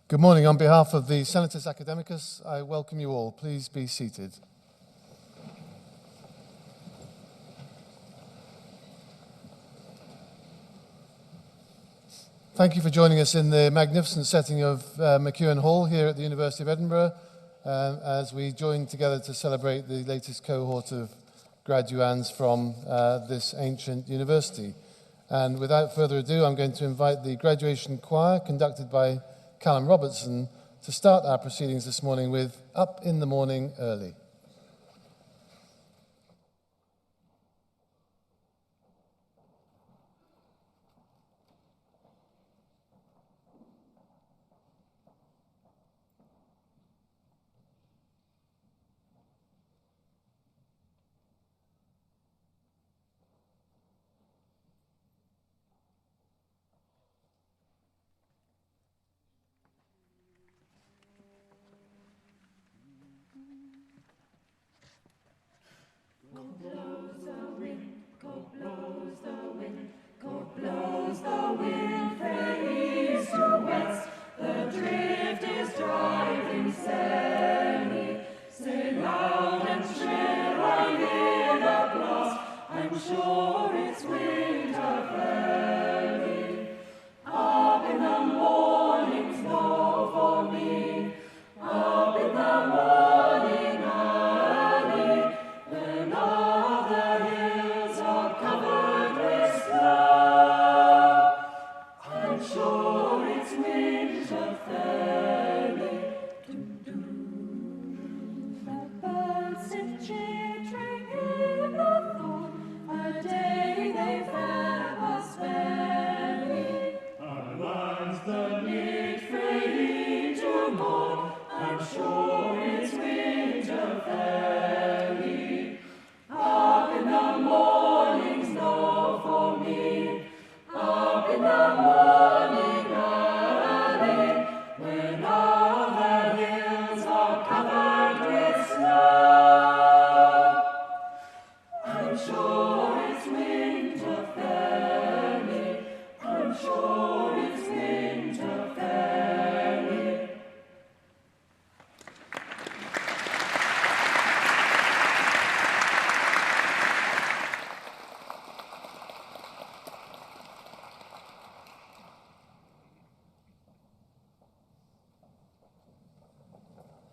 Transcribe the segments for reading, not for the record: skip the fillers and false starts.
Good morning. On behalf of the Senatus Academicus, I welcome you all. Please be seated. Thank you for joining us in the magnificent setting of McEwen Hall here at the University of Edinburgh as we join together to celebrate the latest cohort of graduands from this ancient university. And without further ado, I'm going to invite the graduation choir conducted by Callum Robertson to start our proceedings this morning with Up in the Morning Early.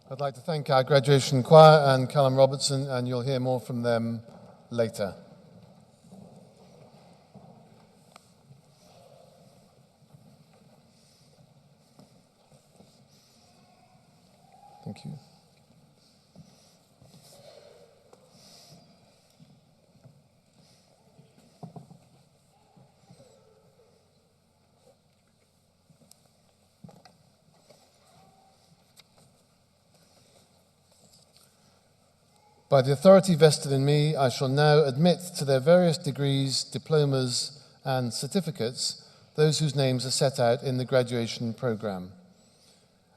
I'd like to thank our graduation choir and Callum Robertson, and you'll hear more from them later. Thank you. By the authority vested in me, I shall now admit to their various degrees, diplomas, and certificates those whose names are set out in the graduation programme.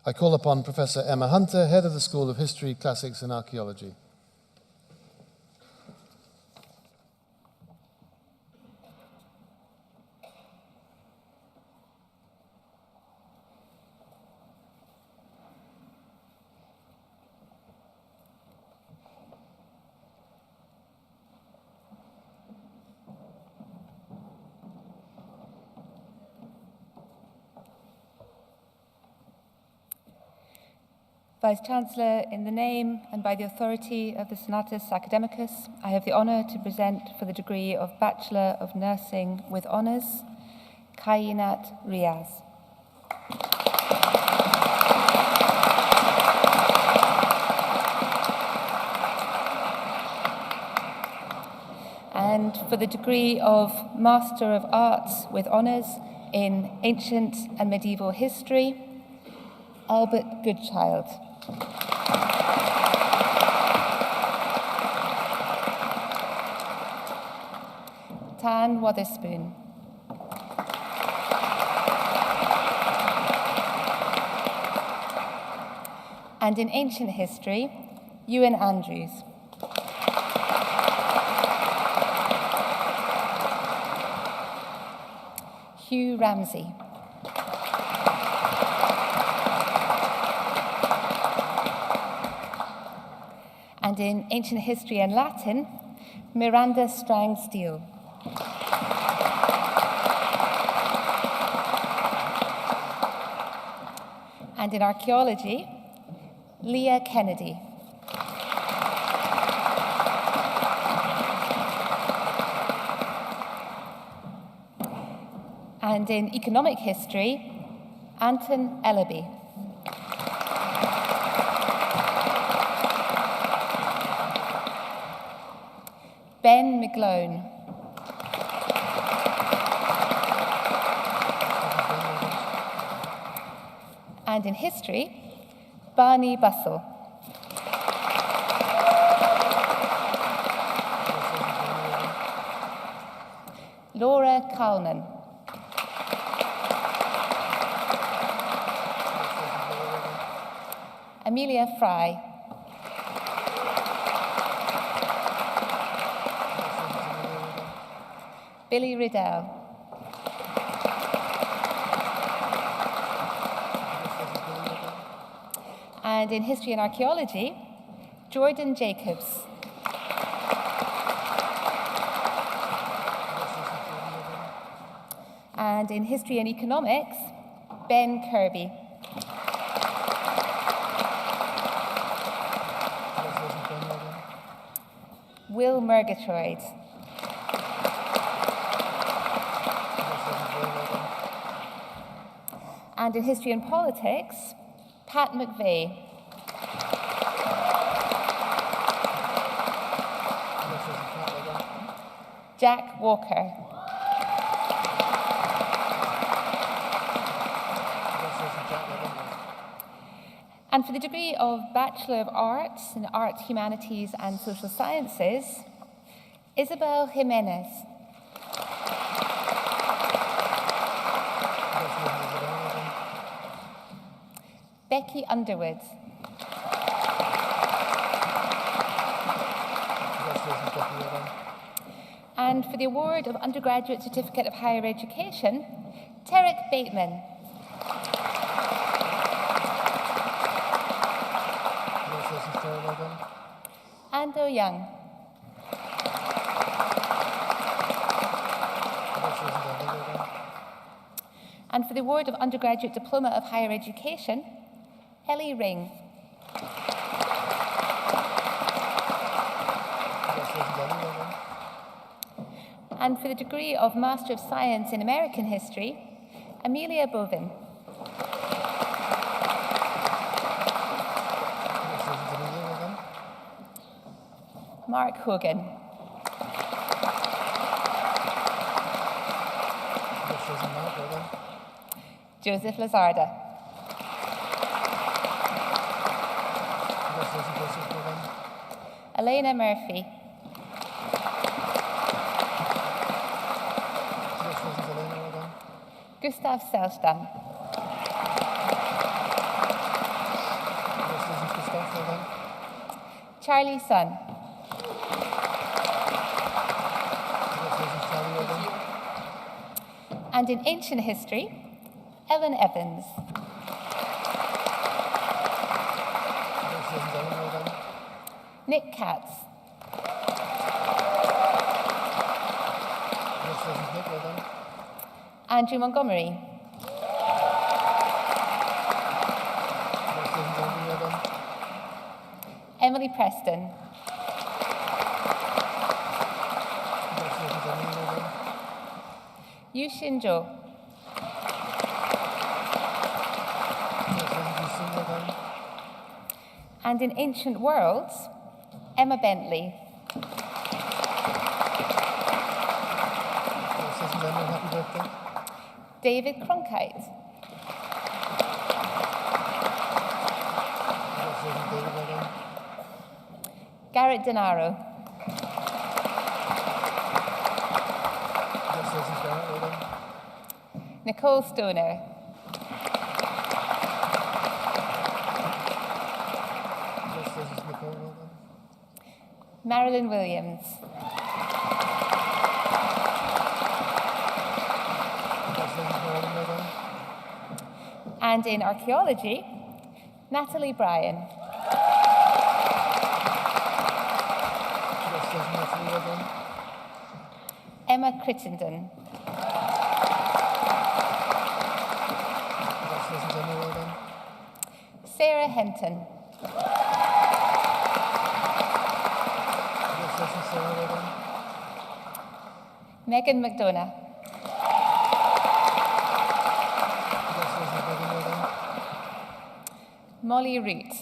I call upon Professor Emma Hunter, Head of the School of History, Classics and Archaeology. Vice-Chancellor, in the name and by the authority of the Senatus Academicus, I have the honour to present for the degree of Bachelor of Nursing with Honours, Kainat Riaz. And for the degree of Master of Arts with Honours in Ancient and Medieval History, Albert Goodchild. Tan Wotherspoon. And in Ancient History, Ewan Andrews. Hugh Ramsey. And in ancient history and Latin, Miranda Strang Steele. And in archaeology, Leah Kennedy. And in economic history, Anton Ellaby. Ben McGlone. And in history, Barney Bussell. Laura Kalman. Amelia Fry. Billy Riddell. And in history and archaeology, Jordan Jacobs. And in history and economics, Ben Kirby. Will Murgatroyd. And in history and politics, Pat McVeigh. Jack Walker. And for the degree of Bachelor of Arts in Art, Humanities and Social Sciences, Isabel Jimenez. Becky Underwood. And for the award of Undergraduate Certificate of Higher Education, Tarek Bateman. Ando Young. And for the award of Undergraduate Diploma of Higher Education, Ellie Ring. And for the degree of Master of Science in American History, Amelia Bovin. Mark Hogan. Joseph Lazarda. Elena Murphy. Gustav Selstam. Charlie Sun. And in ancient history, Ellen Evans. Nick Katz. Andrew Montgomery. Emily Preston. Yushin Jo. And in ancient worlds, Emma Bentley. David Cronkite. Garrett Denaro. Nicole Stoner. Marilyn Williams. And in archaeology, Natalie Bryan. Emily, well done. Emma Crittenden. Congratulations, Emma, well done. Sarah Henton. Congratulations, Sarah, well done. Megan McDonough. Congratulations, Megan, well done. Molly Root.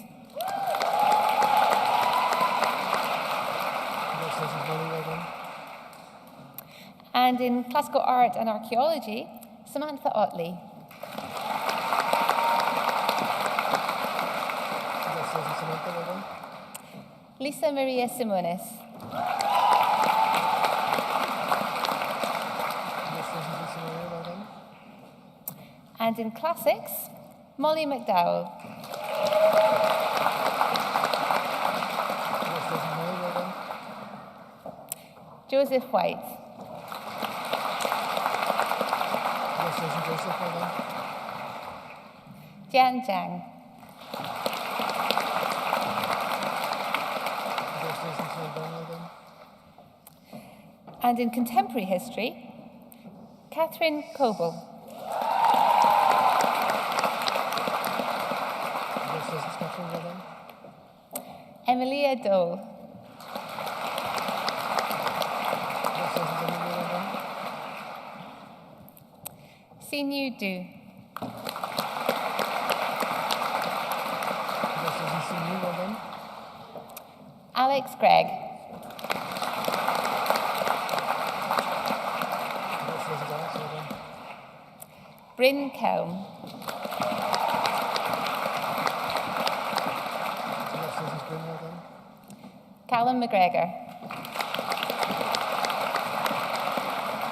Congratulations, Molly, well done. And in classical art and archaeology, Samantha Otley. Congratulations, Samantha, well done. Lisa Maria Simonis. Congratulations, Lisa Maria, well done. And in classics, Molly McDowell. Congratulations, Molly, well done. Joseph White. Congratulations, Joseph, well done. Jian Zhang. Congratulations, well done, well done. And in contemporary history, Catherine Coble. Congratulations, Catherine, well done. Emilia Dole. Congratulations, Emily, well done. Sinyu Du. Congratulations, Sinu, well done. Alex Gregg. Congratulations, Alex, well done. Bryn Kelm. Congratulations, Bryn, well done. Callum McGregor.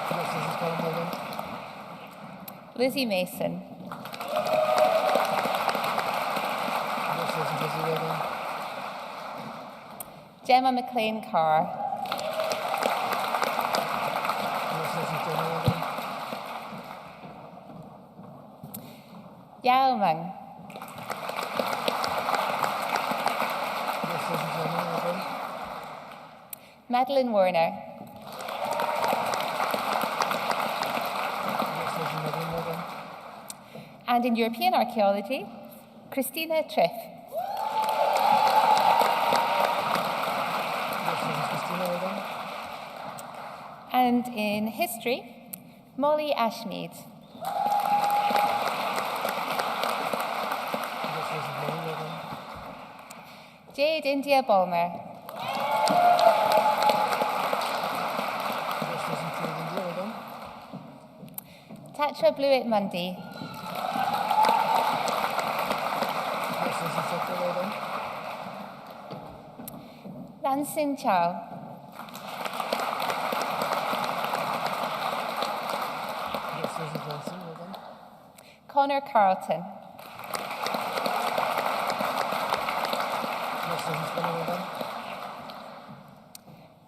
Congratulations, Colin, well done. Lizzie Mason. Congratulations, Lizzie, well done. Gemma McLean Carr. Congratulations, Gemma, well done. Yao Meng. Congratulations, Gemma, well done. Madeline Werner. Congratulations, Madeline, well done. And in European archaeology, Christina Triff. Congratulations, Christina, well done. And in history, Molly Ashmead. Congratulations, Molly, well done. Jade India Bulmer. Congratulations, Jade India, well done. Tatra Blewett Mundy. Congratulations, Tatra, well done. Lansing Chow. Congratulations, Lansing, well done. Connor Carlton. Congratulations, Connor, well done.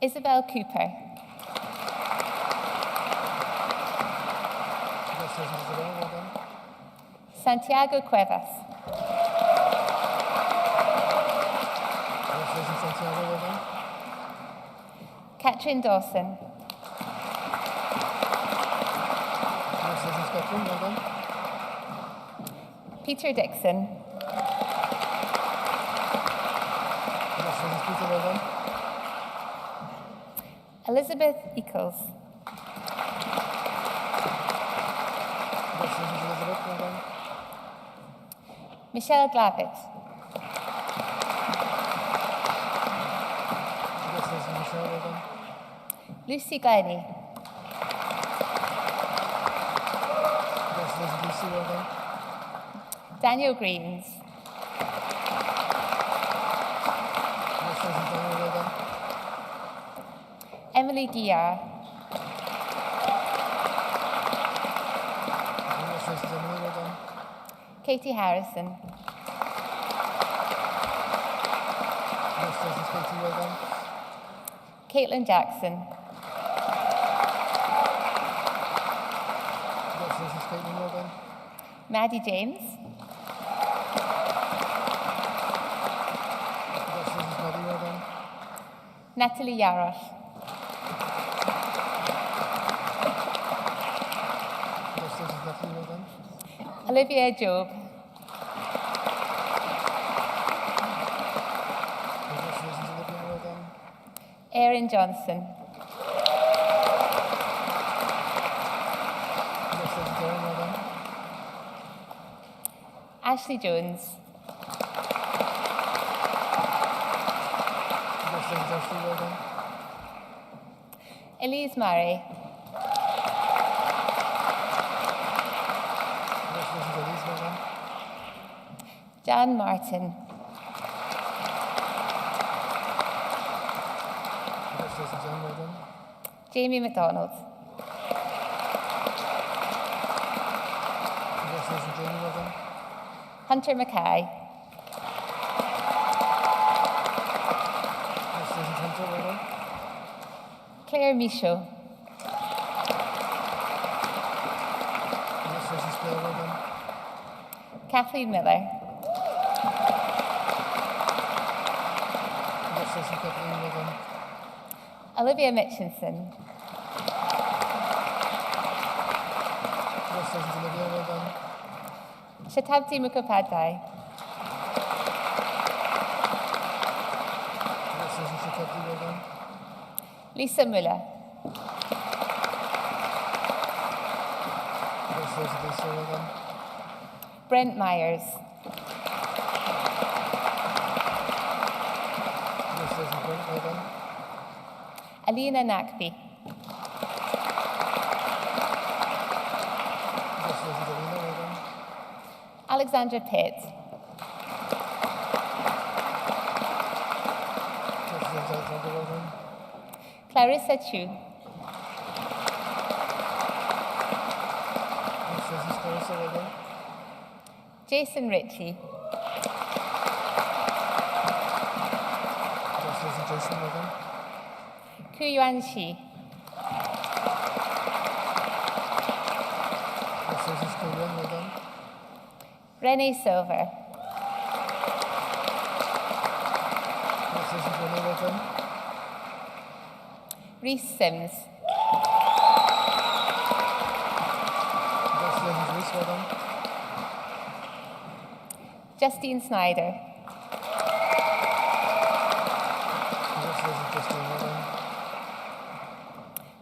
Isabel Cooper. Congratulations, Isabel, well done. Santiago Cuevas. Congratulations, Santiago, well done. Katrin Dawson. Congratulations, Catherine, well done. Peter Dixon. Congratulations, Peter, well done. Elizabeth Eccles. Congratulations, Elizabeth, well done. Michelle Glavitt. Congratulations, Michelle, well done. Lucy Glennie. Congratulations, Lucy, well done. Daniel Greens. Congratulations, Daniel, well done. Emily Guillard. Congratulations, Emily, well done. Katie Harrison. Congratulations, Katie, well done. Caitlin Jackson. Congratulations, Caitlin, well done. Maddie James. Congratulations, Maddie, well done. Natalie Yarosh. Olivia Job. Congratulations, Olivia. Well done. Erin Johnson. Congratulations, Erin. Well done. Ashley Jones. Congratulations, Ashley. Well done. Elise Murray. Congratulations, Elise. Well done. Jan Martin. Congratulations, Jan. Well done. Jamie MacDonald. Congratulations, Jamie. Well done. Hunter Mackay. Congratulations, Hunter. Well done. Claire Michaud. Congratulations, Claire. Well done. Kathleen Miller. Congratulations, Kathleen. Well done. Olivia Mitchinson. Congratulations, Olivia. Well done. Shatabdi Mukhopadhyay. Congratulations, Shatabdi. Well done. Lisa Muller. Congratulations, Lisa. Well done. Brent Myers. Congratulations, Brent. Well done. Alina Nakbi. Congratulations, Alina. Well done. Alexandra Pitt. Congratulations, Alexander. Well done. Clarissa Chu. Congratulations, Clarissa. Well done. Jason Ritchie. Congratulations, Jason. Well done. Ku Yuan Shi. Congratulations, Korean. Well done. Renee Silver. Congratulations, Renee. Well done. Reese Sims. Congratulations, Reese. Well done. Justine Snyder. Congratulations, Justine. Well done.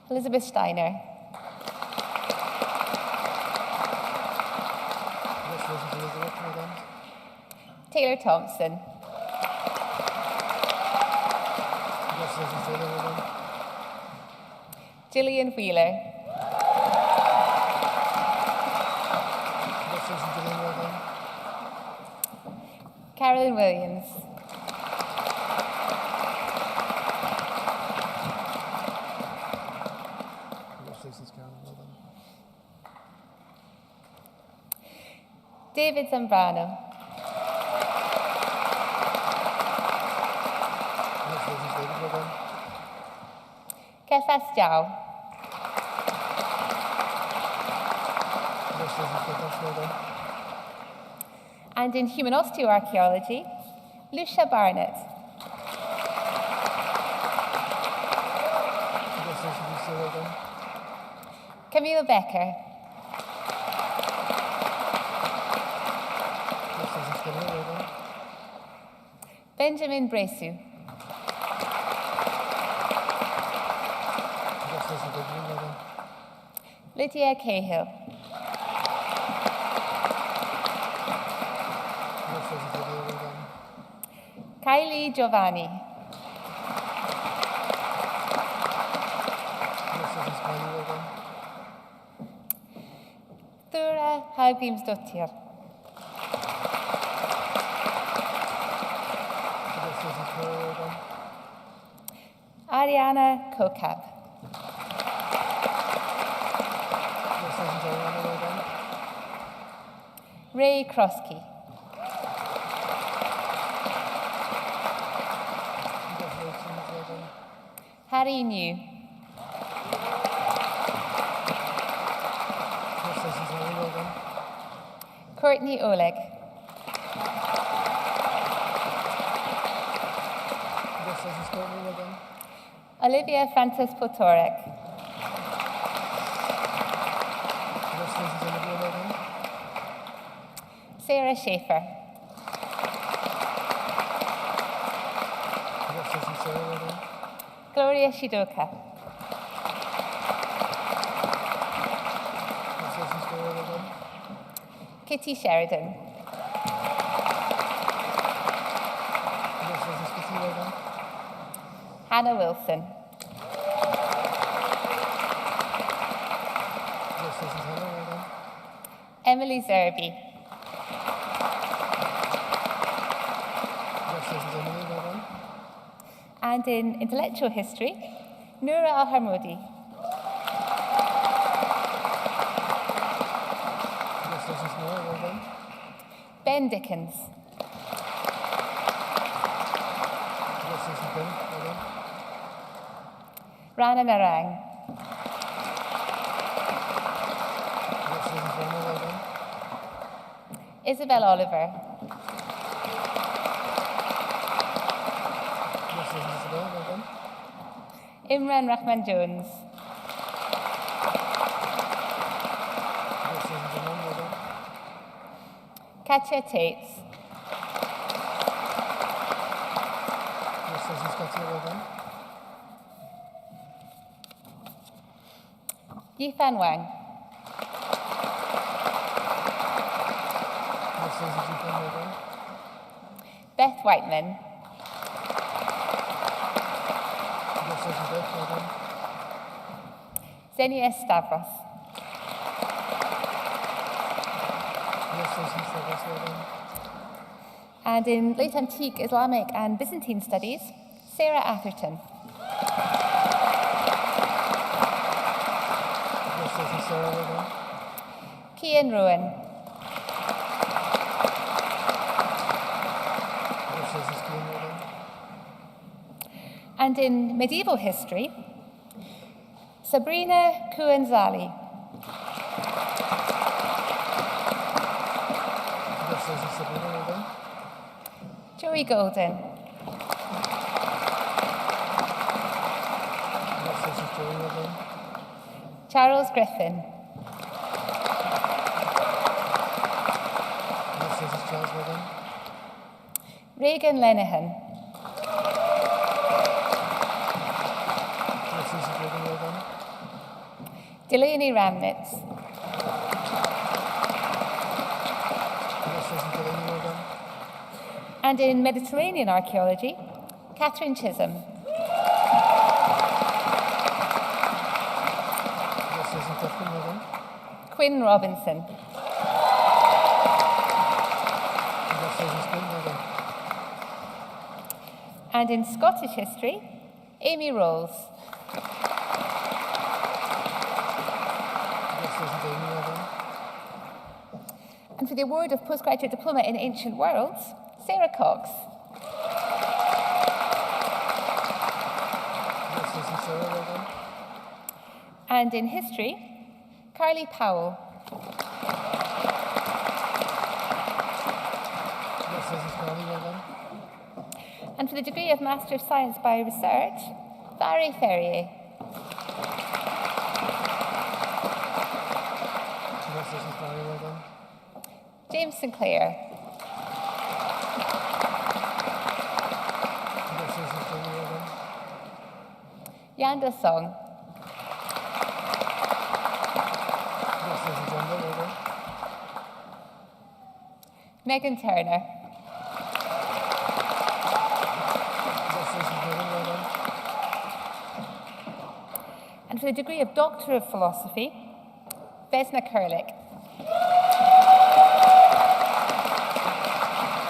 Elizabeth Steiner. Congratulations, Elizabeth. Well done. Taylor Thompson. Congratulations, Taylor. Well done. Gillian Wheeler. Congratulations, Gillian. Well done. Carolyn Williams. Congratulations, Carolyn. Well done. David Zambrano. Congratulations, David. Well done. Kefas Zhao. Congratulations, Kefas. Well done. And in human osteoarchaeology, Lucia Barnett. Congratulations, Lucia. Well done. Camille Becker. Congratulations, Camille. Well done. Benjamin Bresu. Congratulations, Benjamin. Well done. Lydia Cahill. Congratulations, Lydia. Well done. Kylie Giovanni. Congratulations, Kylie. Well done. Thura Hagrimsdottir. Congratulations, Clara. Well done. Ariana Kokab. Congratulations, Ariana. Well done. Ray Krosky. Congratulations. Well done. Harry New. Congratulations, Harry. Well done. Courtney Oleg. Congratulations, Courtney. Well done. Olivia Francis Potorek. Congratulations, Olivia. Well done. Gloria Schaefer. Congratulations, Sarah. Well done. Gloria Shidoka. Congratulations, Gloria. Well done. Kitty Sheridan. Congratulations, Kitty. Well done. Hannah Wilson. Congratulations, Hannah. Well done. Emily Zerby. Congratulations, Emily. Well done. And in intellectual history, Noura Al-Harmoudi. Congratulations, Noah. Well done. Ben Dickens. Congratulations, Ben. Well done. Rana Narang. Congratulations, Rana. Well done. Isabel Oliver. Congratulations, Isabel. Well done. Imran Rahman Jones. Congratulations, Imran. Well done. Katja Tates. Congratulations, Katya. Well done. Yifan Wang. Congratulations, Yifan. Well done. Beth Whiteman. Congratulations, Beth. Well done. Xenia Stavros. Congratulations, Stavros. Well done. And in late antique Islamic and Byzantine studies, Sarah Atherton. Congratulations, Sarah. Well done. Kian Rowan. Congratulations, Kian. Well done. And in medieval history, Sabrina Kuenzali. Congratulations, Sabrina. Well done. Joey Golden. Congratulations, Joey. Well done. Charles Griffin. Congratulations, Charles. Well done. Reagan Lenihan. Congratulations, Reagan. Well done. Delaney Ramnitz. Congratulations, Delaney. Well done. And in Mediterranean archaeology, Catherine Chisholm. Congratulations, Catherine. Well done. Quinn Robinson. Congratulations, Quinn. Well done. And in Scottish history, Amy Rolls. Congratulations, Amy. Well done. And for the award of postgraduate diploma in ancient worlds, Sarah Cox. Congratulations, Sarah. Well done. And in history, Carly Powell. Congratulations, Carly. Well done. And for the degree of Master of Science by Research, Barry Ferrier. Congratulations, Barry. Well done. James Sinclair. Congratulations, Jamie. Well done. Yanda Song. Congratulations, Yanda. Well done. Megan Turner. Congratulations, Megan. Well done. And for the degree of Doctor of Philosophy, Vesna Kurlik.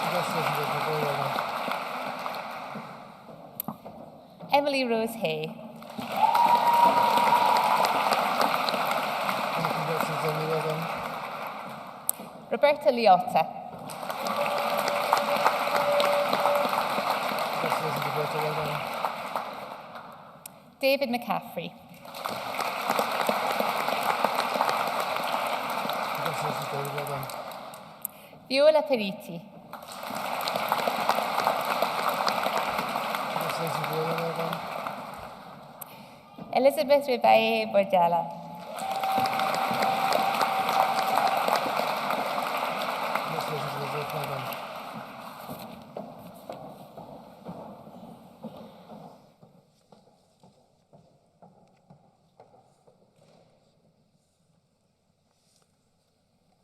Congratulations, Vesna. Very well done. Emily Rose Hay. Congratulations, Emily. Well done. Roberta Liotta. Congratulations, Roberta. Well done. David McCaffrey. Congratulations, David. Well done. Viola Periti. Congratulations, Viola. Well done. Elizabeth Ribaye Borjala. Congratulations, Elizabeth. Well done.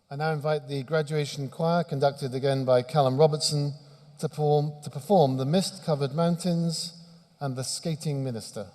I now invite the graduation choir, conducted again by Callum Robertson, to perform The Mist-Covered Mountains and The Skating Minister.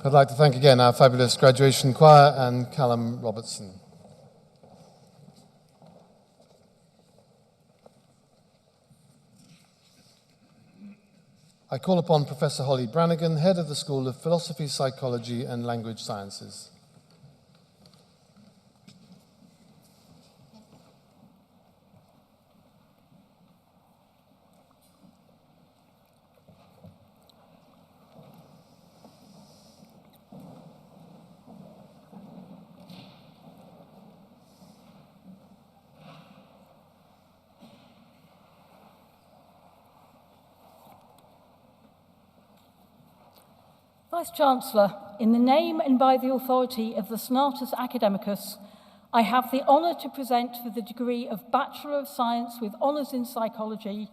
I'd like to thank again our fabulous graduation choir and Callum Robertson. I call upon Professor Holly Brannigan, Head of the School of Philosophy, Psychology and Language Sciences. Vice-Chancellor, in the name and by the authority of the Senatus Academicus, I have the honour to present for the degree of Bachelor of Science with Honours in Psychology,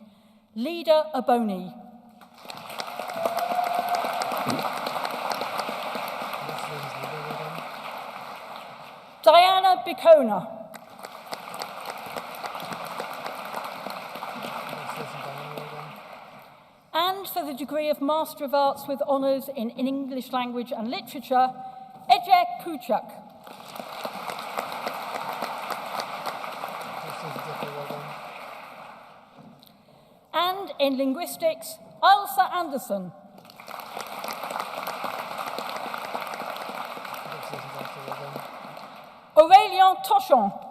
Lida Aboni. Diana Bicona. And for the degree of Master of Arts with Honours in English Language and Literature, Ejek Kuchak. And in Linguistics, Ailsa Anderson. Aurélien Tochon.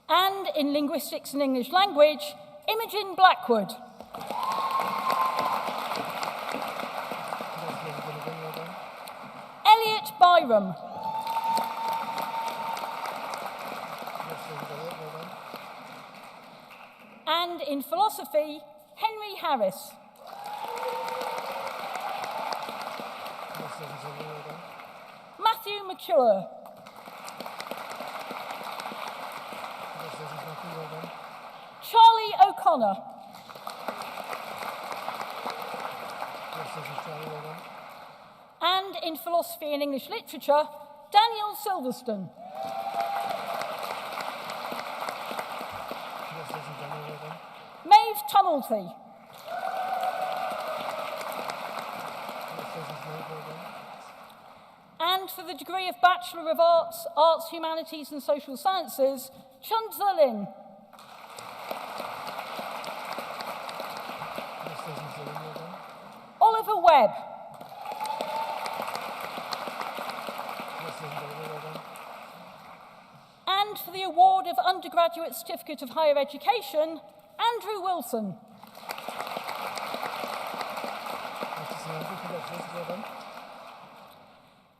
And in Linguistics and English Language, Imogen Blackwood. Elliot Byram. And in Philosophy, Henry Harris. Matthew McClure. Charlie O'Connor. And in Philosophy and English Literature, Daniel Silverstone. Maeve Tumulty. And for the degree of Bachelor of Arts, Arts, Humanities and Social Sciences, Chun Zerlin. Oliver Webb. And for the award of Undergraduate Certificate of Higher Education, Andrew Wilson.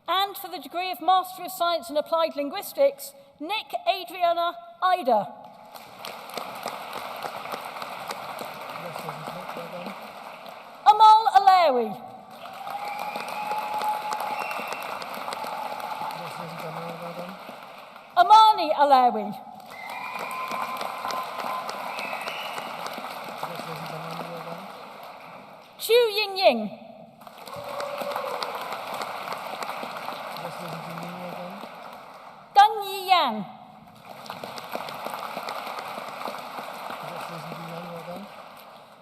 And for the degree of Master of Science in Applied Linguistics, Nick Adriana Ida. Amal Alawi. Amani Alawi. Chu Ying Ying. Deng Yi Yang.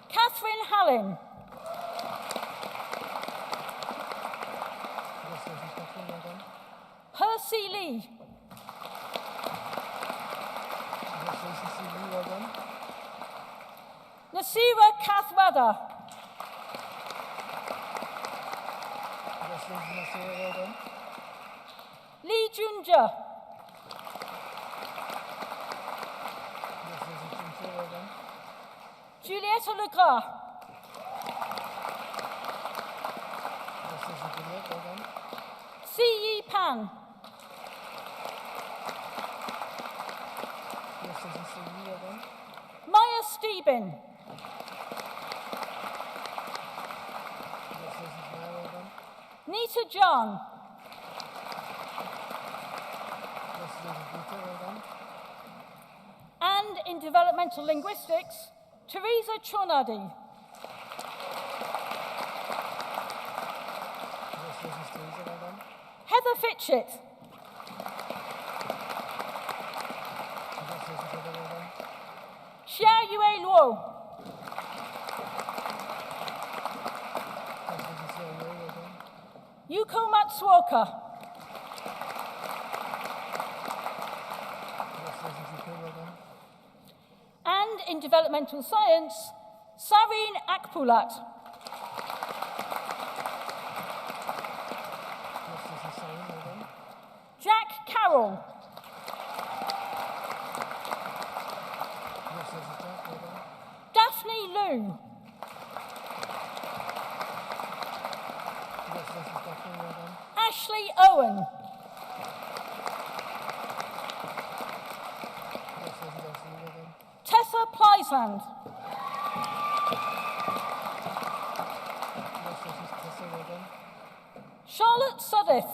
Catherine Hallin. Percy Lee. Nasira Kathwada. Lee Junja. Julietta Legras. C. Yi Pan. Maya Steben. Nita John. And in Developmental Linguistics, Teresa Chonadi. Heather Fitchett. Xia Yue Luo. Yuko Matsuoka. Congratulations, Yuko. Well done. And in developmental science, Sareen Akpulat. Congratulations, Simon. Well done. Jack Carroll. Congratulations, Jack. Well done. Daphne Liu. Congratulations, Daphne. Well done. Ashley Owen. Congratulations, Ashley. Well done. Tessa Pleisand. Congratulations, Tessa. Well done. Charlotte Suddiff.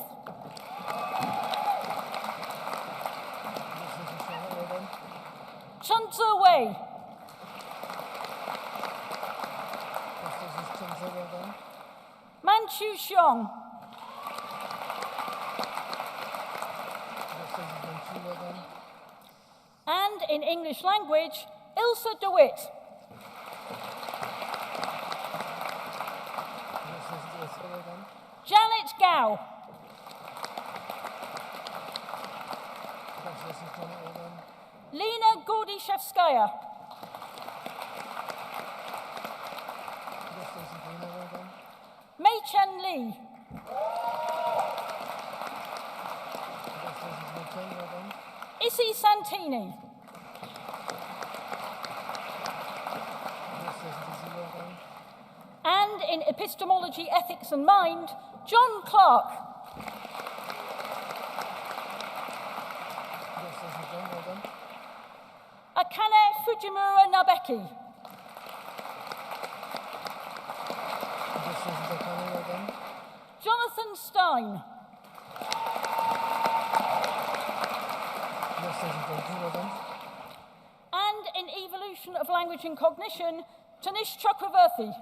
Congratulations, Charlotte. Well done. Chunza Wei. Congratulations, Chunza. Well done. Manchu Xiong. Congratulations, Manchu. Well done. And in English language, Ilse DeWitt. Congratulations, Ilse. Well done. Janet Gow. Congratulations, Janet. Well done. Lena Gordyshevskaya. Congratulations, Lena. Well done. Mei Chen Lee. Congratulations, Milton. Well done. Issy Santini. Congratulations, Izzy. Well done. And in epistemology, ethics and mind, John Clark. Congratulations, John. Well done. Akane Fujimura Nabeki. Congratulations, Akane. Well done. Jonathan Stein. Congratulations, Jonathan. Well done. And in evolution of language and cognition, Tanish Chakravarthi.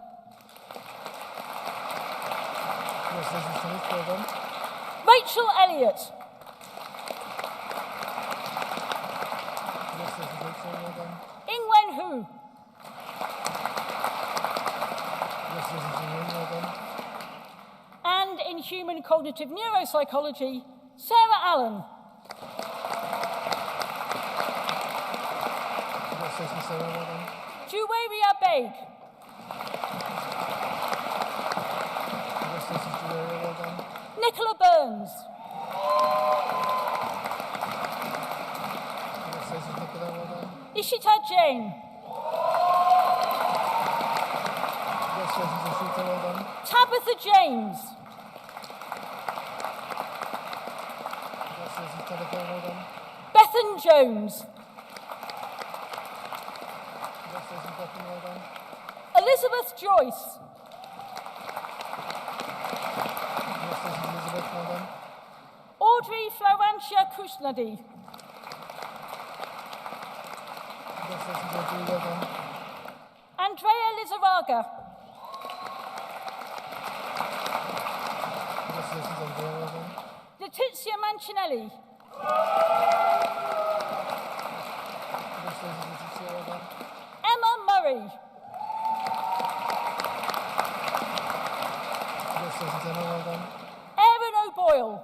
Congratulations, Tanish. Well done. Rachel Elliott. Congratulations, Rachel. Well done. Ingwen Hu. Congratulations, Ingwen. Well done. And in human cognitive neuropsychology, Sarah Allen. Congratulations, Sarah. Well done. Juwaria Baig. Congratulations, Julia. Well done. Nicola Burns. Congratulations, Nicola. Well done. Ishita Jain. Congratulations, Ishita. Well done. Tabitha James. Congratulations, Tabitha. Well done. Bethan Jones. Congratulations, Bethan. Well done. Elizabeth Joyce. Congratulations, Elizabeth. Well done. Audrey Florantia Kushnadi. Congratulations, Audrey. Well done. Andrea Lizaraga. Congratulations, Andrea. Well done. Letizia Mancinelli. Congratulations, Letizia. Well done. Emma Murray. Congratulations, Emma. Well done. Aaron O'Boyle.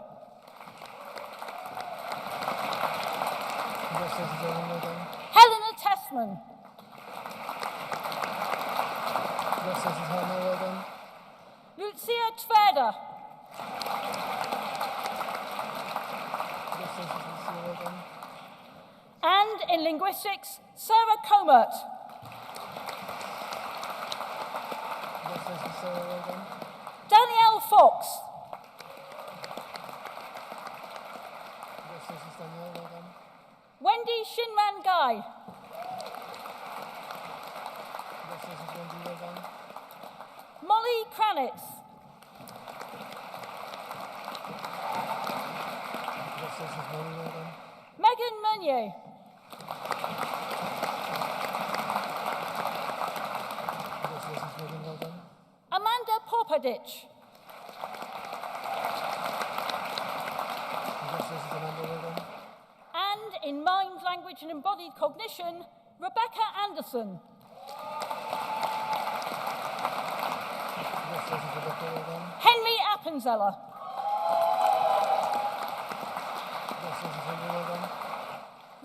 Congratulations, Aaron. Well done. Helena Tessman. Congratulations, Helena. Well done. Lucia Tverda. Congratulations, Lucia. Well done. And in linguistics, Sarah Comert. Congratulations, Sarah. Well done. Danielle Fox. Congratulations, Danielle. Well done. Wendy Shinran Guy. Congratulations, Wendy. Well done. Molly Kranitz. Congratulations, Molly. Well done. Megan Meunier. Congratulations, Megan. Well done. Amanda Popadich. Congratulations, Amanda. Well done. And in mind, language and embodied cognition, Rebecca Anderson. Congratulations, Rebecca. Well done. Henry Appenzeller. Congratulations, Henry. Well done.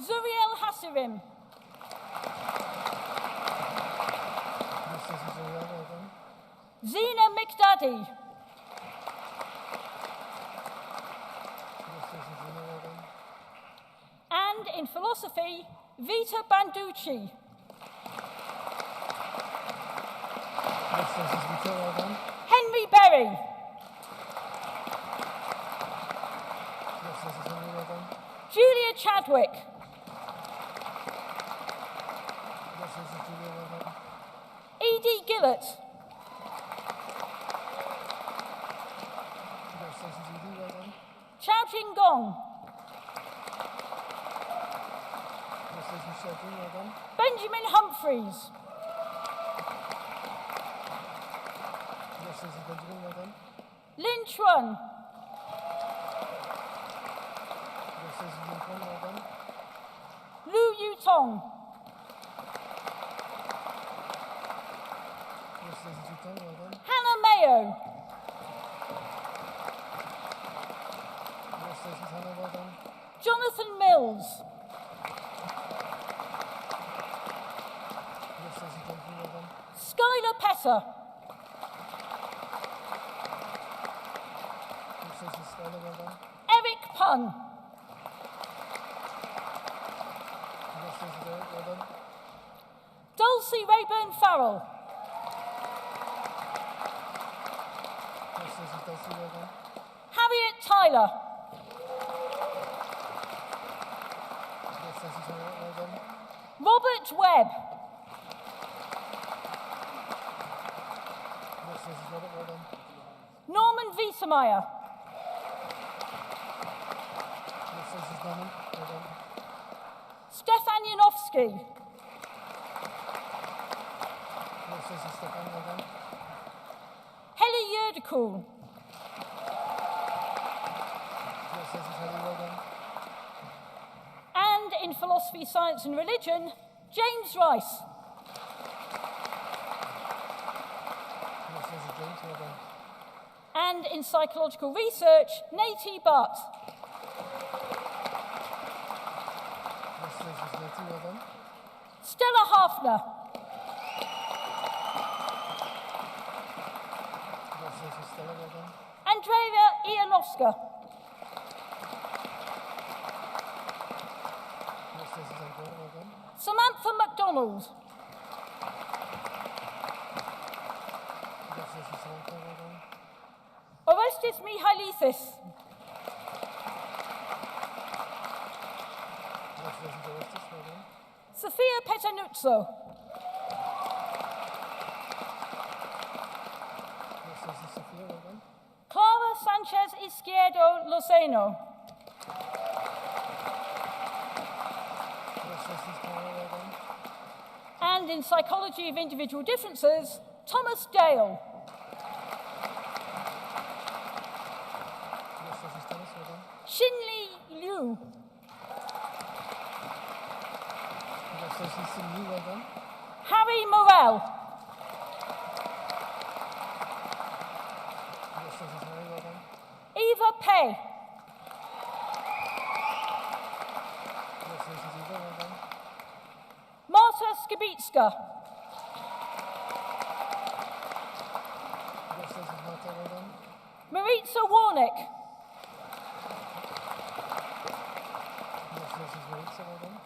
Zuriel Hasirim. Congratulations, Zuriel. Well done. Zina Mikdadi. Congratulations, Zina. Well done. And in philosophy, Vita Banducci. Congratulations, Vita. Well done. Henry Berry. Congratulations, Henry. Well done. Julia Chadwick. Congratulations, Julia. Well done. Edie Gillett. Congratulations, Edie. Well done. Chao Jing Gong. Congratulations, Xiaojun. Well done. Benjamin Humphreys. Congratulations, Benjamin. Well done. Lin Chuan. Congratulations, Lincoln. Well done. Lu Yutong. Congratulations, Yutong. Well done. Hannah Mayo. Congratulations, Hannah. Well done. Jonathan Mills. Congratulations, Jonathan. Well done. Skylar Petter. Congratulations, Skylar. Well done. Eric Pun. Congratulations, Eric. Well done. Dulcie Rayburn Farrell. Congratulations, Dulcie. Well done. Harriet Tyler. Congratulations, Harriet. Well done. Robert Webb. Congratulations, Robert. Well done. Norman Wiesemeyer. Congratulations, Norman. Well done. Stefan Janowski. Congratulations, Stefan. Well done. Helle Yerdekool. Congratulations, Helen. Well done. And in philosophy, science and religion, James Rice. Congratulations, James. Well done. And in psychological research, Nati Butt. Congratulations, Nathan. Well done. Stella Hafner. Congratulations, Stella. Well done. Andrea Ianowska. Congratulations, Andrea. Well done. Samantha MacDonald. Congratulations, Samantha. Well done. Orestes Mihailithis. Congratulations, Orestes. Well done. Sophia Petanuzzo. Congratulations, Sophia. Well done. Clara Sanchez Izquierdo Lozano. Congratulations, Clara. Well done. And in psychology of individual differences, Thomas Dale. Congratulations, Thomas. Well done. Shinli Liu. Congratulations, Sim Yu. Well done. Harry Morell. Congratulations, Harry. Well done. Eva Pei. Congratulations, Eva. Well done. Marta Skibitska. Congratulations, Marta. Well done. Maritza Warnick. Congratulations, Maritza. Well done.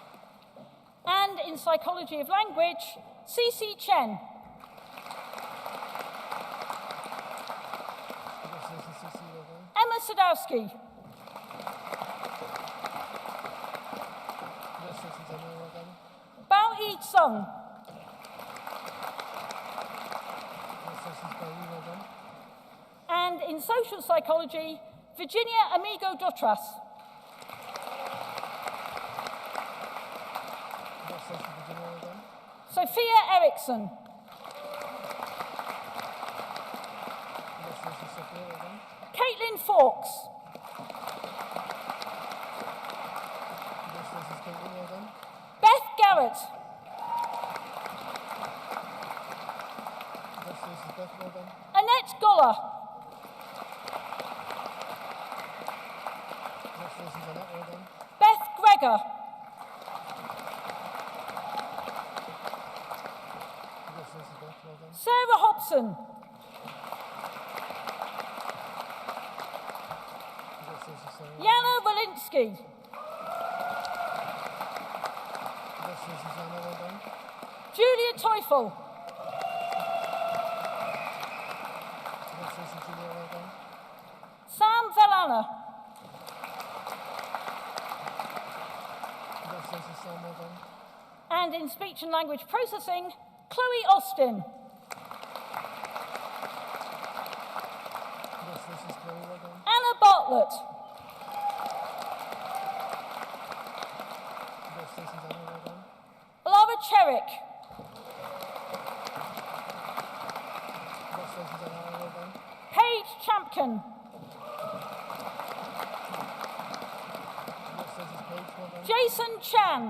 And in psychology of language, Cici Chen. Congratulations, Cici. Well done. Emma Sadowski. Congratulations, Emma. Well done. Bao Yi Sung. Congratulations, Bailey. Well done. And in social psychology, Virginia Amigo Dotras. Congratulations, Virginia. Well done. Sophia Eriksson. Congratulations, Sophia. Well done. Caitlin Fawkes. Congratulations, Caitlin. Well done. Beth Garrett. Congratulations, Beth. Well done. Annette Goller. Congratulations, Annette. Well done. McGregor. Congratulations, Beth. Well done. Sarah Hobson. Congratulations, Sarah. Yana Walensky. Congratulations, Anna. Well done. Julia Teufel. Congratulations, Julia. Well done. Sam Vellana. Congratulations, Sam. Well done. And in speech and language processing, Chloe Austin. Congratulations, Chloe. Well done. Anna Bartlett. Congratulations, Anna. Well done. Lara Cherrick. Congratulations, Anna. Well done. Paige Champkin. Congratulations, Paige. Well done. Jason Chan.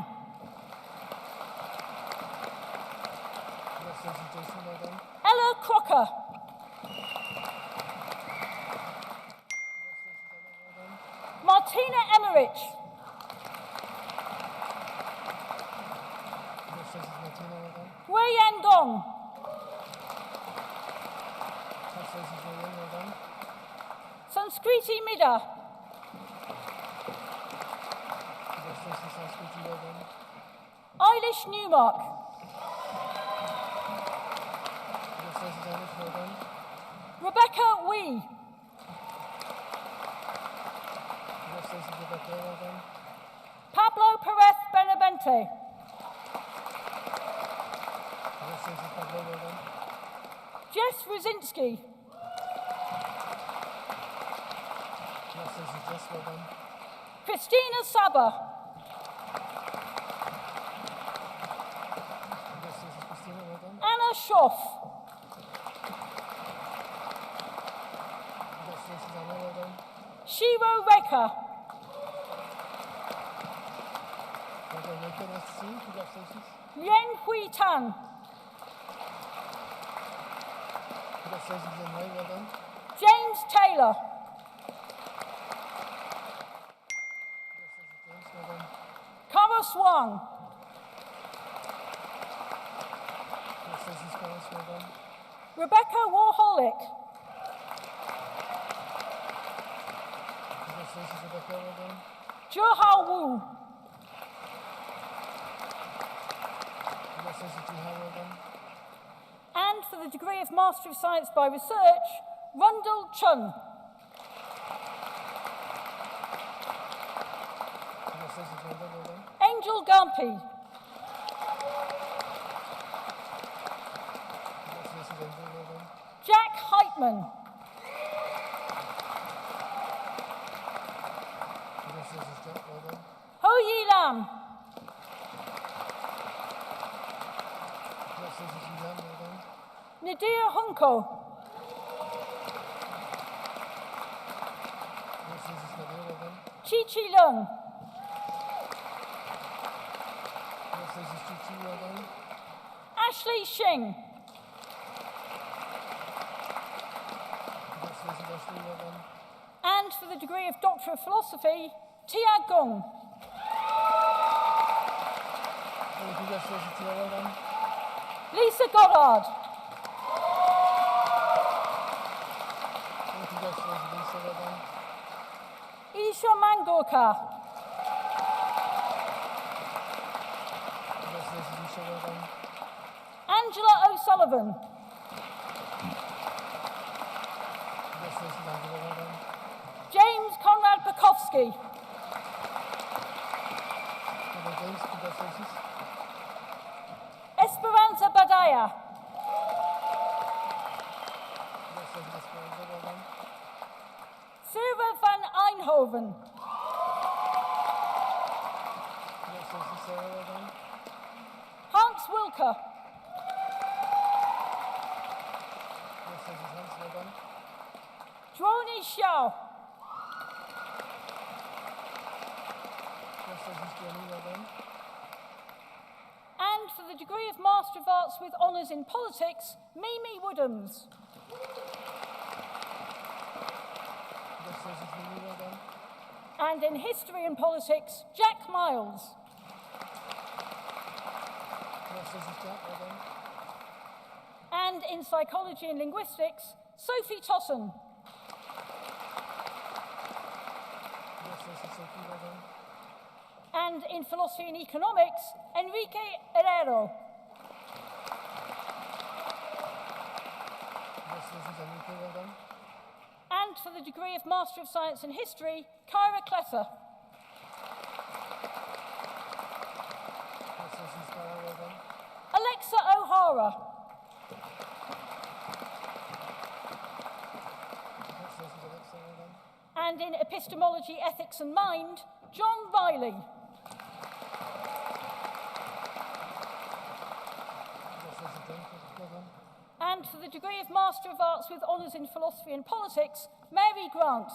Congratulations, Jason. Well done. Ella Crocker. Congratulations, Ella. Well done. Martina Emmerich. Congratulations, Martina. Well done. Wei Yan Gong. Congratulations, Marianne. Well done. Sanskriti Mida. Congratulations, Sanskriti. Well done. Eilish Newmark. Congratulations, Eilish. Well done. Rebecca Wee. Congratulations, Rebecca. Well done. Pablo Perez Benavente. Congratulations, Pablo. Well done. Jess Rosinski. Congratulations, Jess. Well done. Christina Saba. Congratulations, Christina. Well done. Anna Schoff. Congratulations, Anna. Well done. Shiro Reka. Well done, Rika. Nice to see you. Congratulations. Lien Hui Tan. Congratulations, Lin Hui. Well done. James Taylor. Congratulations, James. Well done. Carlos Wang. Congratulations, Carlos. Well done. Rebecca Warholic. Congratulations, Rebecca. Well done. Zhuhao Wu. Congratulations, Juha. Well done. And for the degree of Master of Science by Research, Rundle Chun. Congratulations, Rhonda. Well done. Angel Gampi. Congratulations, Angel. Well done. Jack Heitman. Congratulations, Jack. Well done. Ho Yi Lam. Congratulations, Julian. Well done. Nadir Hunko. Congratulations, Nadia. Well done. Chi Chi Lung. Congratulations, Chi. Well done. Ashley Shing. Congratulations, Ashley. Well done. And for the degree of Doctor of Philosophy, Tia Gong. Congratulations, Tia. Well done. Lisa Goddard. Congratulations, Lisa. Well done. Isha Mangurkar. Congratulations, Isha. Well done. Angela O'Sullivan. Congratulations, Angela. Well done. James Conrad Bukowski. Well done, James. Congratulations. Esperanza Badaya. Congratulations, Esperanza. Well done. Sarah van Eindhoven. Congratulations, Sarah. Well done. Hans Wilker. Congratulations, Hans. Well done. Droni Xiao. Congratulations, Johnny. Well done. And for the degree of Master of Arts with Honours in Politics, Mimi Woodhams. Congratulations, Mimi. Well done. And in history and politics, Jack Miles. And in psychology and linguistics, Sophie Tosson. And in philosophy and economics, Enrique Herrero. And for the degree of Master of Science in History, Kyra Klesser. Alexa O'Hara. And in epistemology, ethics and mind, John Riley. And for the degree of Master of Arts with honours in philosophy and politics, Mary Grant.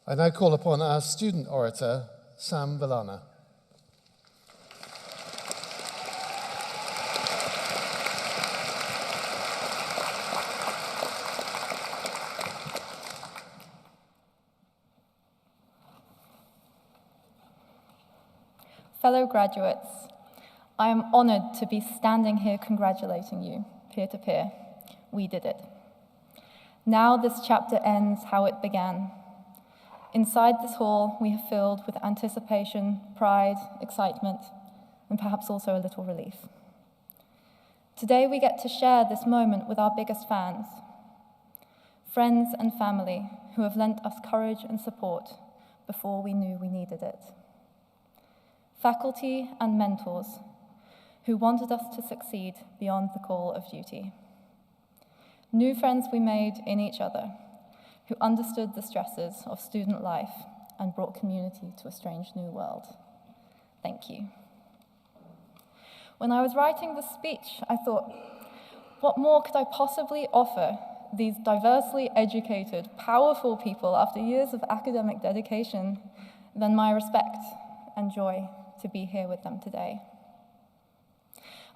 I now call upon our student orator, Sam Villana. Fellow graduates, I am honoured to be standing here congratulating you, peer to peer. We did it. Now this chapter ends how it began. Inside this hall, we have filled with anticipation, pride, excitement, and perhaps also a little relief. Today we get to share this moment with our biggest fans, friends and family who have lent us courage and support before we knew we needed it. Faculty and mentors who wanted us to succeed beyond the call of duty. New friends we made in each other, who understood the stresses of student life and brought community to a strange new world. Thank you. When I was writing this speech, I thought, what more could I possibly offer these diversely educated, powerful people after years of academic dedication than my respect and joy to be here with them today?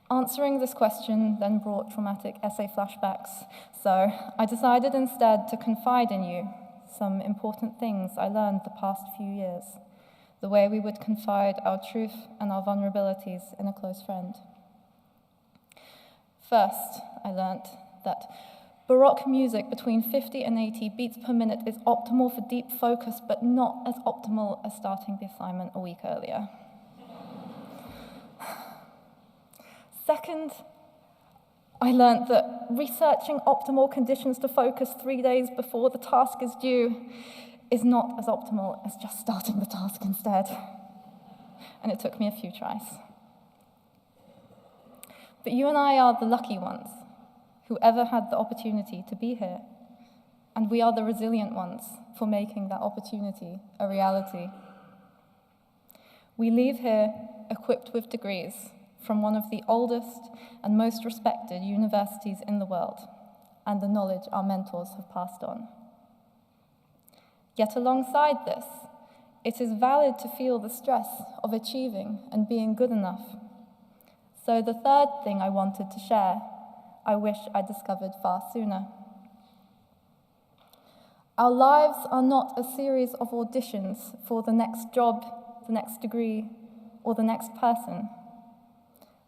Answering this question then brought traumatic essay flashbacks, so I decided instead to confide in you some important things I learned the past few years, the way we would confide our truth and our vulnerabilities in a close friend. First, I learned that Baroque music between 50 and 80 beats per minute is optimal for deep focus, but not as optimal as starting the assignment a week earlier. Second, I learned that researching optimal conditions to focus 3 days before the task is due is not as optimal as just starting the task instead. And it took me a few tries. But you and I are the lucky ones who ever had the opportunity to be here. And we are the resilient ones for making that opportunity a reality. We leave here equipped with degrees from one of the oldest and most respected universities in the world, and the knowledge our mentors have passed on. Yet alongside this, it is valid to feel the stress of achieving and being good enough. So the third thing I wanted to share, I wish I discovered far sooner. Our lives are not a series of auditions for the next job, the next degree, or the next person.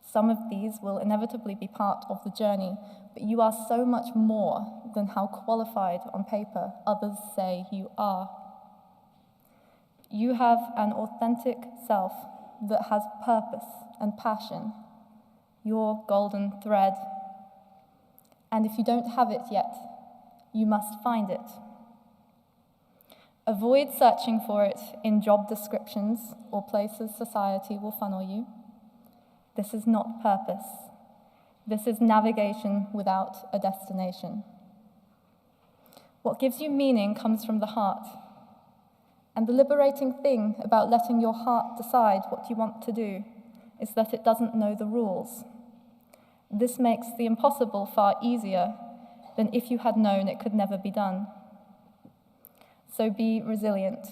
Some of these will inevitably be part of the journey, but you are so much more than how qualified on paper others say you are. You have an authentic self that has purpose and passion, your golden thread. And if you don't have it yet, you must find it. Avoid searching for it in job descriptions or places society will funnel you. This is not purpose. This is navigation without a destination. What gives you meaning comes from the heart, And the liberating thing about letting your heart decide what you want to do is that it doesn't know the rules. This makes the impossible far easier than if you had known it could never be done. So be resilient.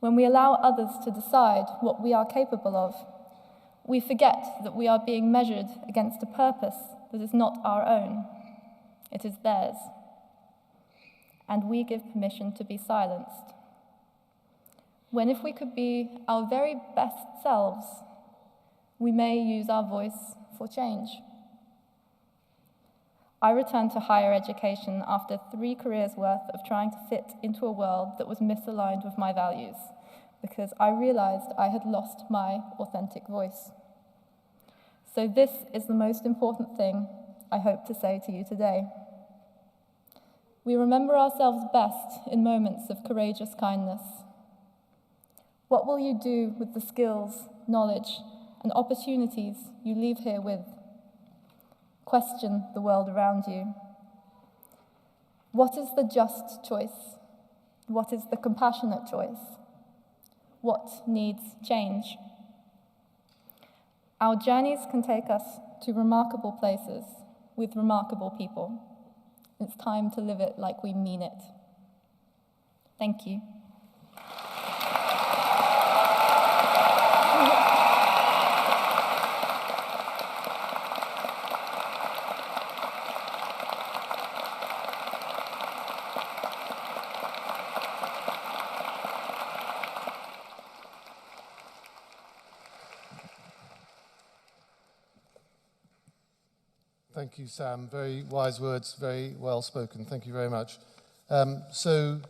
When we allow others to decide what we are capable of, we forget that we are being measured against a purpose that is not our own. It is theirs. And we give permission to be silenced. When if we could be our very best selves, we may use our voice for change. I returned to higher education after 3 careers' worth of trying to fit into a world that was misaligned with my values, because I realized I had lost my authentic voice. So this is the most important thing I hope to say to you today. We remember ourselves best in moments of courageous kindness. What will you do with the skills, knowledge, and opportunities you leave here with? Question the world around you. What is the just choice? What is the compassionate choice? What needs change? Our journeys can take us to remarkable places with remarkable people. It's time to live it like we mean it. Thank you. Thank you, Sam. Very wise words, very well spoken. Thank you very much. So,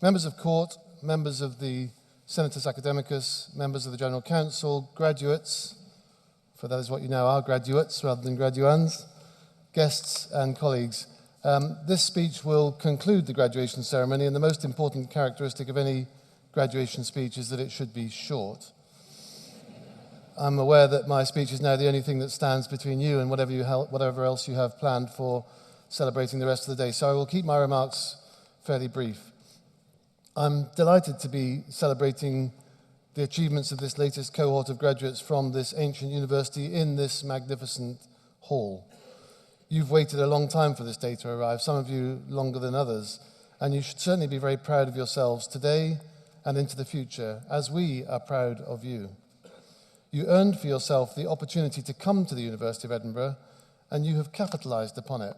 members of court, members of the Senatus Academicus, members of the General Council, graduates, for that is what you now are, graduates rather than graduands, guests and colleagues. This speech will conclude the graduation ceremony, and the most important characteristic of any graduation speech is that it should be short. I'm aware that my speech is now the only thing that stands between you and whatever else you have planned for celebrating the rest of the day, so I will keep my remarks fairly brief. I'm delighted to be celebrating the achievements of this latest cohort of graduates from this ancient university in this magnificent hall. You've waited a long time for this day to arrive, some of you longer than others, and you should certainly be very proud of yourselves today and into the future, as we are proud of you. You earned for yourself the opportunity to come to the University of Edinburgh, and you have capitalized upon it.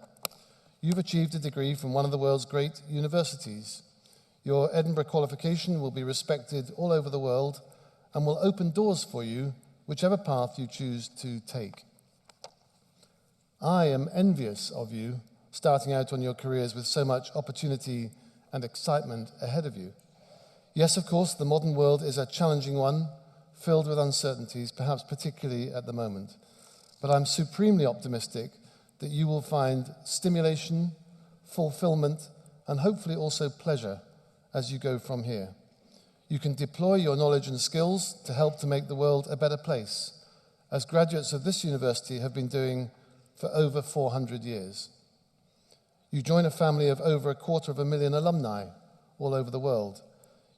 You've achieved a degree from one of the world's great universities. Your Edinburgh qualification will be respected all over the world and will open doors for you, whichever path you choose to take. I am envious of you, starting out on your careers with so much opportunity and excitement ahead of you. Yes, of course, the modern world is a challenging one, filled with uncertainties, perhaps particularly at the moment. But I'm supremely optimistic that you will find stimulation, fulfillment, and hopefully also pleasure as you go from here. You can deploy your knowledge and skills to help to make the world a better place, as graduates of this university have been doing for over 400 years. You join a family of over 250,000 alumni all over the world.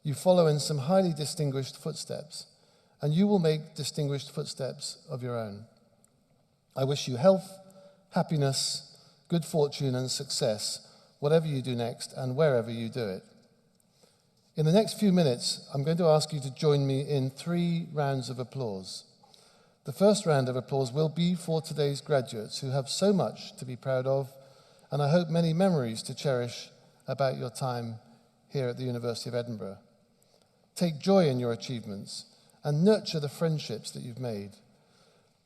You follow in some highly distinguished footsteps, and you will make distinguished footsteps of your own. I wish you health, happiness, good fortune, and success, whatever you do next and wherever you do it. In the next few minutes, I'm going to ask you to join me in 3 rounds of applause. The first round of applause will be for today's graduates who have so much to be proud of, and I hope many memories to cherish about your time here at the University of Edinburgh. Take joy in your achievements and nurture the friendships that you've made.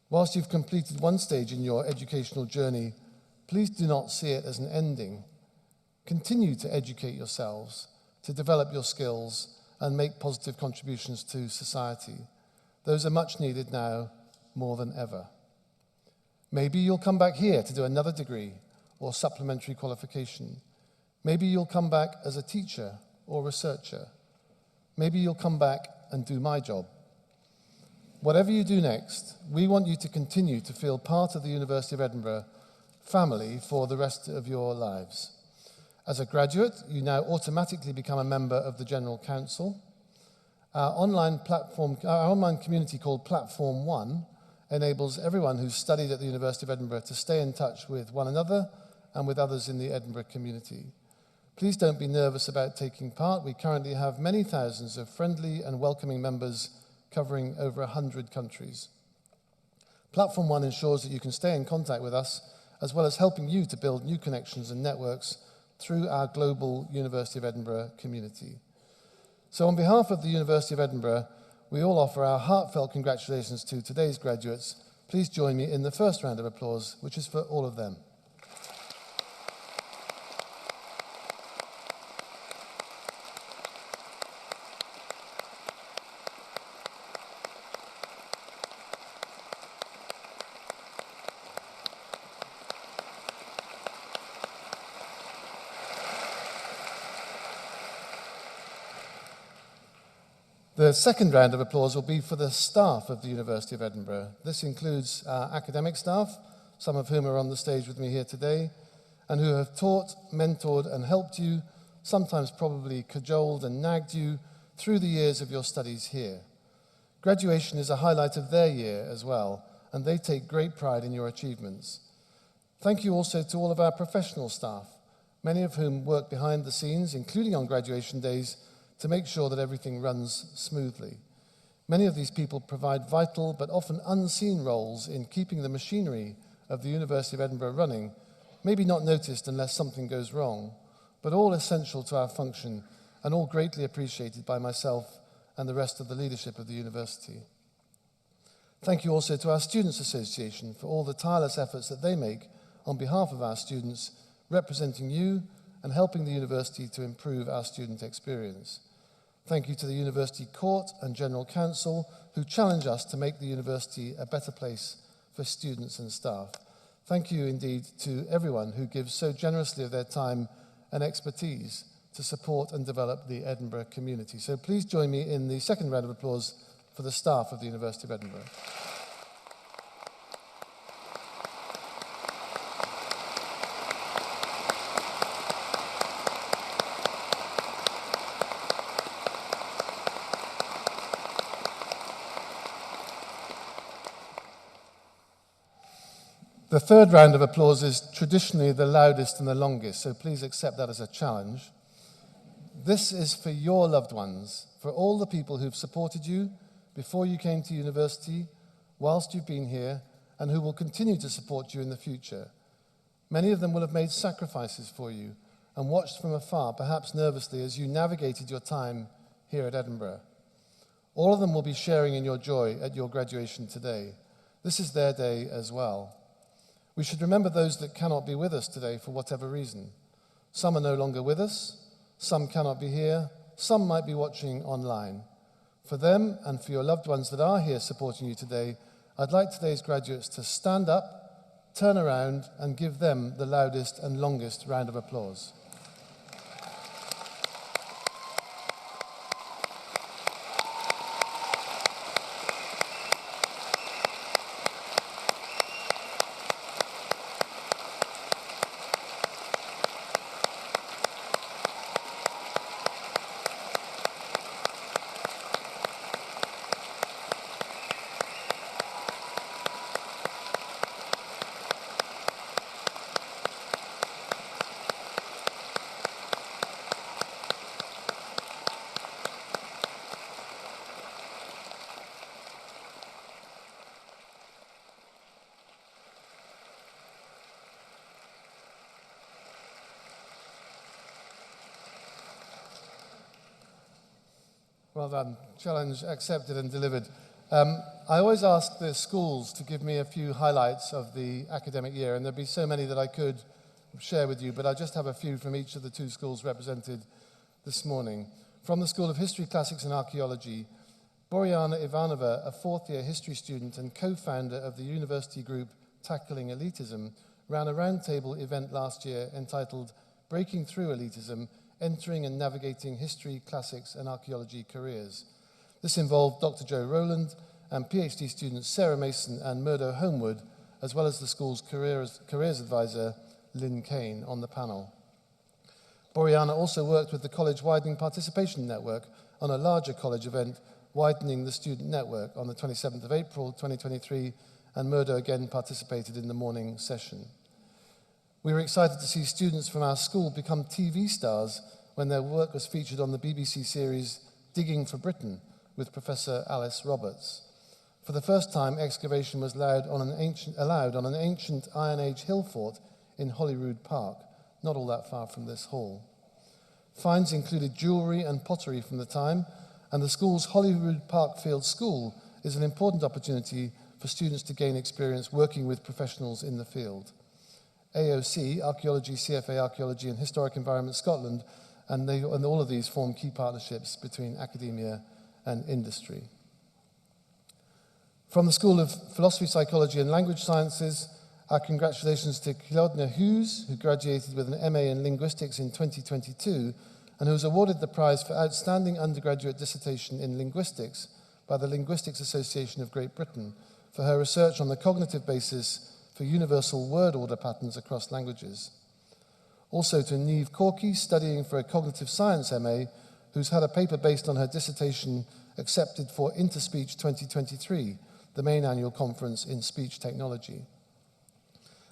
Whilst you've completed one stage in your educational journey, please do not see it as an ending. Continue to educate yourselves, to develop your skills and make positive contributions to society. Those are much needed now more than ever. Maybe you'll come back here to do another degree or supplementary qualification. Maybe you'll come back as a teacher or researcher. Maybe you'll come back and do my job. Whatever you do next, we want you to continue to feel part of the University of Edinburgh family for the rest of your lives. As a graduate, you now automatically become a member of the General Council. Our online community called Platform One enables everyone who's studied at the University of Edinburgh to stay in touch with one another and with others in the Edinburgh community. Please don't be nervous about taking part. We currently have many thousands of friendly and welcoming members covering over 100 countries. Platform One ensures that you can stay in contact with us, as well as helping you to build new connections and networks through our global University of Edinburgh community. So on behalf of the University of Edinburgh, we all offer our heartfelt congratulations to today's graduates. Please join me in the first round of applause, which is for all of them. The second round of applause will be for the staff of the University of Edinburgh. This includes our academic staff, some of whom are on the stage with me here today, and who have taught, mentored, and helped you, sometimes probably cajoled and nagged you through the years of your studies here. Graduation is a highlight of their year as well, and they take great pride in your achievements. Thank you also to all of our professional staff, many of whom work behind the scenes, including on graduation days, to make sure that everything runs smoothly. Many of these people provide vital but often unseen roles in keeping the machinery of the University of Edinburgh running, maybe not noticed unless something goes wrong, but all essential to our function and all greatly appreciated by myself and the rest of the leadership of the university. Thank you also to our Students' Association for all the tireless efforts that they make on behalf of our students, representing you and helping the university to improve our student experience. Thank you to the University Court and General Council who challenge us to make the university a better place for students and staff. Thank you indeed to everyone who gives so generously of their time and expertise to support and develop the Edinburgh community. So please join me in the second round of applause for the staff of the University of Edinburgh. The third round of applause is traditionally the loudest and the longest, so please accept that as a challenge. This is for your loved ones, for all the people who've supported you before you came to university, whilst you've been here, and who will continue to support you in the future. Many of them will have made sacrifices for you and watched from afar, perhaps nervously, as you navigated your time here at Edinburgh. All of them will be sharing in your joy at your graduation today. This is their day as well. We should remember those that cannot be with us today for whatever reason. Some are no longer with us, some cannot be here, some might be watching online. For them and for your loved ones that are here supporting you today, I'd like today's graduates to stand up, turn around, and give them the loudest and longest round of applause. Well done. Challenge accepted and delivered. I always ask the schools to give me a few highlights of the academic year, and there'd be so many that I could share with you, but I just have a few from each of the two schools represented this morning. From the School of History, Classics and Archaeology, Boriana Ivanova, a fourth-year history student and co-founder of the university group Tackling Elitism, ran a roundtable event last year entitled Breaking Through Elitism, Entering and Navigating History, Classics and Archaeology Careers. This involved Dr. Joe Rowland and PhD students Sarah Mason and Murdo Homewood, as well as the school's careers advisor, Lynn Kane, on the panel. Boriana also worked with the College Widening Participation Network on a larger college event, widening the student network on the 27th of April 2023, and Murdo again participated in the morning session. We were excited to see students from our school become TV stars when their work was featured on the BBC series Digging for Britain with Professor Alice Roberts. For the first time, excavation was allowed on an ancient Iron Age hill fort in Holyrood Park, not all that far from this hall. Finds included jewellery and pottery from the time, and the school's Holyrood Parkfield School is an important opportunity for students to gain experience working with professionals in the field. AOC, Archaeology, CFA Archaeology and Historic Environment Scotland, and all of these form key partnerships between academia and industry. From the School of Philosophy, Psychology and Language Sciences, our congratulations to Claudine Hughes, who graduated with an MA in Linguistics in 2022 and who was awarded the prize for Outstanding Undergraduate Dissertation in Linguistics by the Linguistics Association of Great Britain for her research on the cognitive basis for universal word order patterns across languages. Also to Niamh Corky, studying for a Cognitive Science MA, who's had a paper based on her dissertation accepted for Interspeech 2023, the main annual conference in speech technology.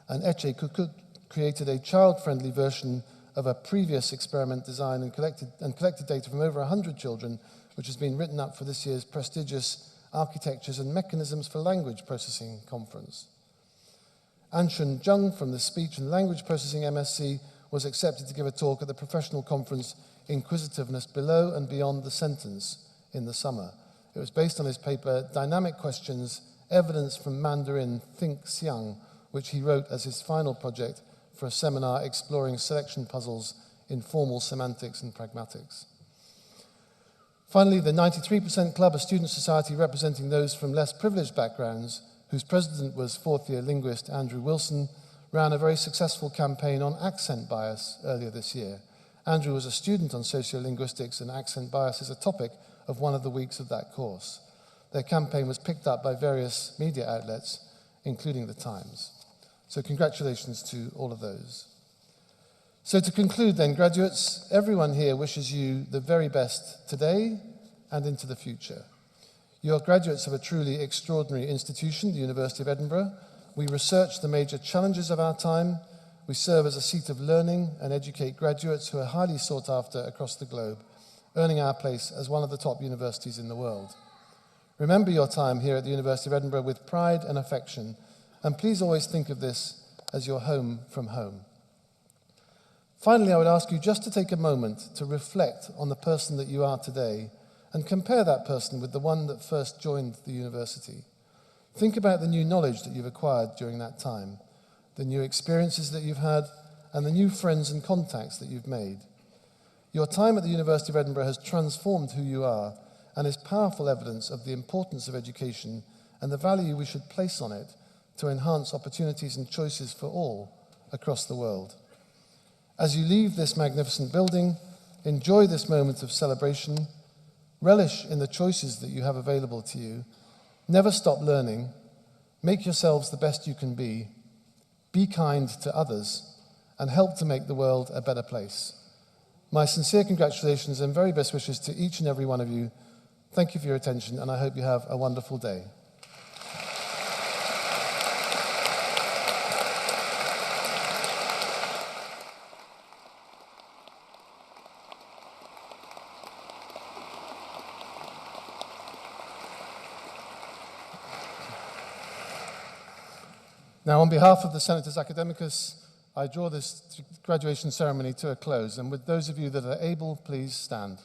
And Eche Kukuk created a child-friendly version of a previous experiment design and collected data from over 100 children, which has been written up for this year's prestigious Architectures and Mechanisms for Language Processing conference. Anshun Jung from the Speech and Language Processing MSc was accepted to give a talk at the professional conference Inquisitiveness Below and Beyond the Sentence in the summer. It was based on his paper Dynamic Questions, Evidence from Mandarin Think Xiang, which he wrote as his final project for a seminar exploring selection puzzles in formal semantics and pragmatics. Finally, the 93% Club, a student society representing those from less privileged backgrounds, whose president was fourth-year linguist Andrew Wilson, ran a very successful campaign on accent bias earlier this year. Andrew was a student on sociolinguistics, and accent bias is a topic of one of the weeks of that course. Their campaign was picked up by various media outlets, including The Times. So congratulations to all of those. So to conclude then, graduates, everyone here wishes you the very best today and into the future. You are graduates of a truly extraordinary institution, the University of Edinburgh. We research the major challenges of our time. We serve as a seat of learning and educate graduates who are highly sought after across the globe, earning our place as one of the top universities in the world. Remember your time here at the University of Edinburgh with pride and affection, and please always think of this as your home from home. Finally, I would ask you just to take a moment to reflect on the person that you are today and compare that person with the one that first joined the university. Think about the new knowledge that you've acquired during that time, the new experiences that you've had, and the new friends and contacts that you've made. Your time at the University of Edinburgh has transformed who you are and is powerful evidence of the importance of education and the value we should place on it to enhance opportunities and choices for all across the world. As you leave this magnificent building, enjoy this moment of celebration, relish in the choices that you have available to you, never stop learning, make yourselves the best you can be kind to others, and help to make the world a better place. My sincere congratulations and very best wishes to each and every one of you. Thank you for your attention, and I hope you have a wonderful day. Now, on behalf of the Senatus Academicus, I draw this graduation ceremony to a close, and with those of you that are able, please stand.